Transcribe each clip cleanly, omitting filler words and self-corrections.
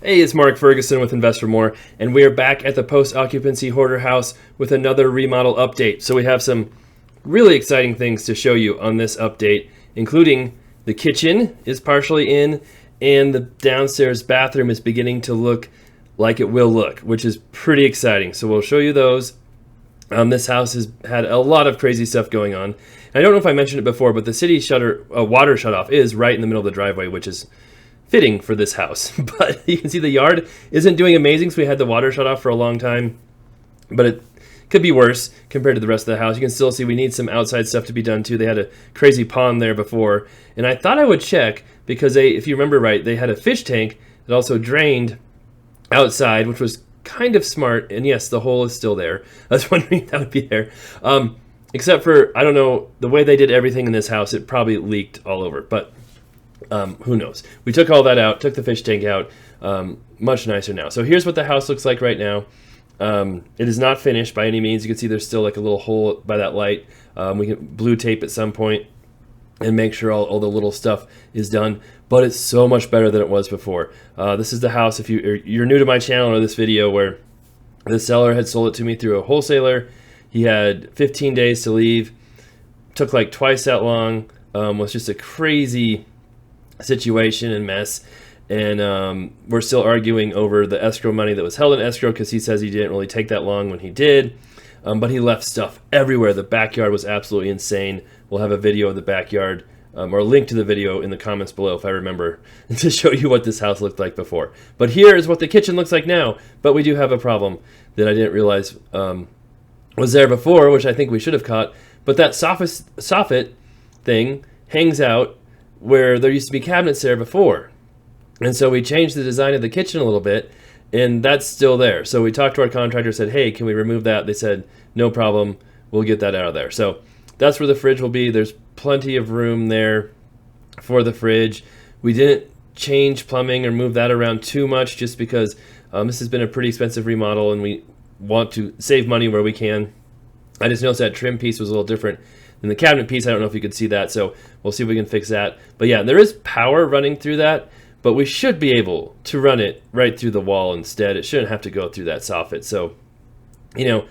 Hey, it's Mark Ferguson with Invest for More, and we are back at the post-occupancy hoarder house with another remodel update. So we have some really exciting things to show you on this update, including the kitchen is partially in, and the downstairs bathroom is beginning to look like it will look, which is pretty exciting. So we'll show you those. This house has had a lot of crazy stuff going on. I don't know if I mentioned it before, but the city water shutoff is right in the middle of the driveway, which is fitting for this house. But you can see the yard isn't doing amazing, so we had the water shut off for a long time, but it could be worse compared to the rest of the house. You can still see we need some outside stuff to be done too. They had a crazy pond there before, and I thought I would check because if you remember right, they had a fish tank that also drained outside, which was kind of smart. And yes, the hole is still there. I was wondering if that would be there. Except for, I don't know, the way they did everything in this house, it probably leaked all over, but who knows? We took all that out, took the fish tank out, much nicer now. So here's what the house looks like right now. It is not finished by any means. You can see there's still like a little hole by that light. We can blue tape at some point and make sure all the little stuff is done, but it's so much better than it was before. This is the house, if you're new to my channel or this video, where the seller had sold it to me through a wholesaler. He had 15 days to leave, took like twice that long, was just a crazy situation and mess, and we're still arguing over the escrow money that was held in escrow because he says he didn't really take that long when he did, but he left stuff everywhere. The backyard was absolutely insane. We'll have a video of the backyard, or a link to the video in the comments below if I remember to show you what this house looked like before. But here is what the kitchen looks like now, but we do have a problem that I didn't realize was there before, which I think we should have caught, but that soffit thing hangs out where there used to be cabinets there before. And so we changed the design of the kitchen a little bit, and that's still there. So we talked to our contractor, said, hey, can we remove that? They said, no problem, we'll get that out of there. So that's where the fridge will be. There's plenty of room there for the fridge. We didn't change plumbing or move that around too much just because this has been a pretty expensive remodel and we want to save money where we can. I just noticed that trim piece was a little different than the cabinet piece. I don't know if you could see that, so we'll see if we can fix that. But yeah, there is power running through that, but we should be able to run it right through the wall instead. It shouldn't have to go through that soffit. So, you know,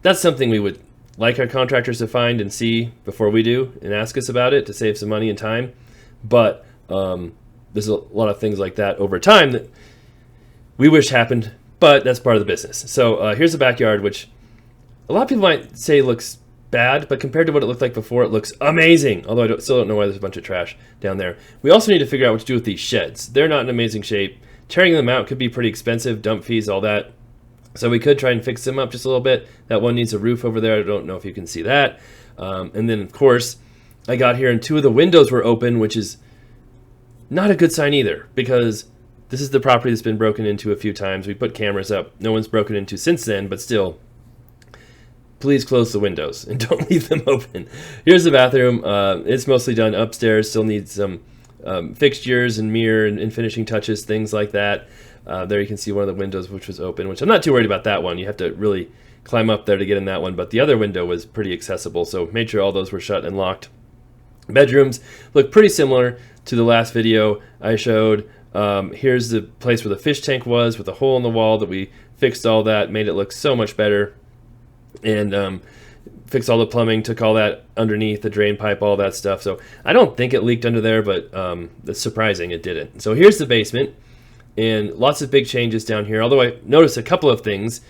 that's something we would like our contractors to find and see before we do and ask us about it to save some money and time. But there's a lot of things like that over time that we wish happened, but that's part of the business. So here's the backyard, which a lot of people might say looks bad, but compared to what it looked like before, it looks amazing. Although I still don't know why there's a bunch of trash down there. We also need to figure out what to do with these sheds. They're not in amazing shape. Tearing them out could be pretty expensive, dump fees, all that. So we could try and fix them up just a little bit. That one needs a roof over there. I don't know if you can see that. And then, of course, I got here and two of the windows were open, which is not a good sign either, because this is the property that's been broken into a few times. We put cameras up. No one's broken into since then, but still, please close the windows and don't leave them open. Here's the bathroom. It's mostly done upstairs. Still needs some fixtures and mirror and finishing touches, things like that. There you can see one of the windows which was open, which I'm not too worried about that one. You have to really climb up there to get in that one, but the other window was pretty accessible, so made sure all those were shut and locked. Bedrooms look pretty similar to the last video I showed. Here's the place where the fish tank was with a hole in the wall that we fixed all that, made it look so much better, and fixed all the plumbing, took all that underneath, the drain pipe, all that stuff. So I don't think it leaked under there, but it's surprising it didn't. So here's the basement, and lots of big changes down here, although I noticed a couple of things.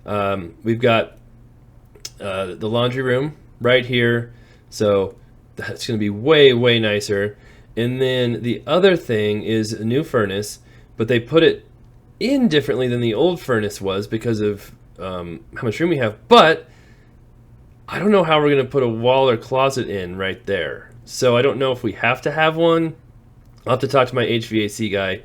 We've got the laundry room right here, so that's going to be way, way nicer. And then the other thing is a new furnace, but they put it in differently than the old furnace was because of how much room we have. But I don't know how we're going to put a wall or closet in right there. So I don't know if we have to have one. I'll have to talk to my HVAC guy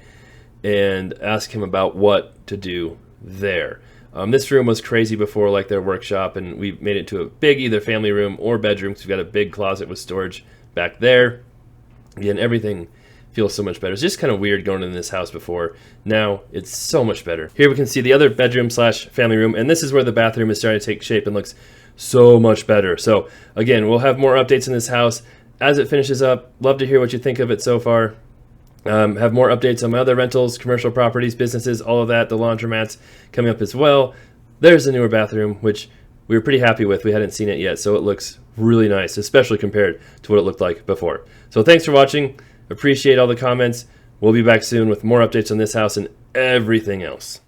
and ask him about what to do there. This room was crazy before, like their workshop, and we made it to a big either family room or bedroom because we've got a big closet with storage back there. Again, everything feels so much better. It's just kind of weird going in this house before. Now it's so much better. Here we can see the other bedroom slash family room, and this is where the bathroom is starting to take shape and looks so much better. So again, we'll have more updates in this house as it finishes up. Love to hear what you think of it so far. Have more updates on my other rentals, commercial properties, businesses, all of that. The laundromats coming up as well. There's a newer bathroom, which we were pretty happy with. We hadn't seen it yet, so it looks really nice, especially compared to what it looked like before. So thanks for watching. Appreciate all the comments. We'll be back soon with more updates on this house and everything else.